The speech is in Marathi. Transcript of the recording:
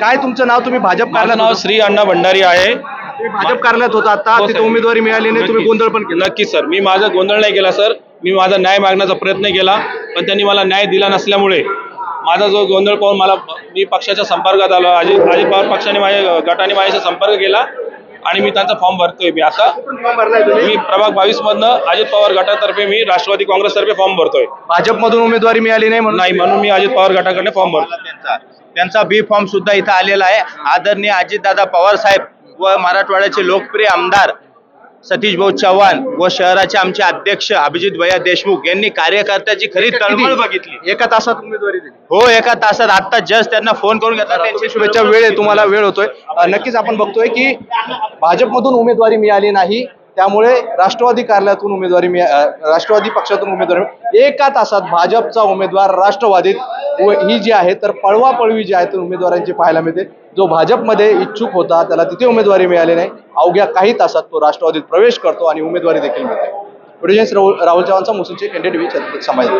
काय तुमचं नाव? तुम्ही भाजप माझं कार्यालयात नाव होता? श्री अण्णा भंडारी आहे. तुम्ही भाजप कार्यालयात होता आता, हो, तिथे साहेब. उमेदवारी मिळाली नाही, तुम्ही गोंधळ पण केला. नक्की सर, मी माझा गोंधळ नाही केला सर. मी माझा न्याय मागण्याचा प्रयत्न केला, पण त्यांनी मला न्याय दिला नसल्यामुळे माझा जो गोंधळ पाहून मी पक्षाच्या संपर्कात आलो. अजित पवार पक्षाने गटाने माझ्याशी संपर्क केला आणि मी त्यांचा फॉर्म भरतोय. मी आता फॉर्म भरलाय तुम्ही? मी प्रभाग 22 मधनं अजित पवार गटातर्फे मी राष्ट्रवादी काँग्रेसतर्फे फॉर्म भरतोय. भाजपमधून उमेदवारी मिळाली नाही म्हणून? नाही, म्हणून मी अजित पवार गटाकडे फॉर्म भरतो. त्यांचा बी फॉर्म सुद्धा इथं आलेला आहे. आदरणीय अजितदादा पवार साहेब व मराठवाड्याचे लोकप्रिय आमदार सतीश भाऊ चव्हाण व शहराचे आमचे अध्यक्ष अभिजित भैया देशमुख यांनी कार्यकर्त्याची खरी तळमळ बघितली. एका तासात उमेदवारी दिली. हो, एका तासात आता जस्ट त्यांना फोन करून घेतला. त्यांची शुभेच्छा. वेळ आहे, तुम्हाला वेळ होतोय. नक्कीच आपण बघतोय की भाजपमधून उमेदवारी मिळाली नाही, त्यामुळे राष्ट्रवादी कार्यालयातून राष्ट्रवादी पक्षातून उमेदवारी एका तासात भाजपचा उमेदवार राष्ट्रवादीत ही जी आहे तर पळवापळवी जी आहे तर उमेदवारांची पाहायला मिळते. जो भाजपमध्ये इच्छुक होता त्याला तिथे उमेदवारी मिळाली नाही, अवघ्या काही तासात तो राष्ट्रवादीत प्रवेश करतो आणि उमेदवारी देखील मिळते. राहुल चव्हाणचा मुसुंचे, NDTV, छत्रपती संभाजी.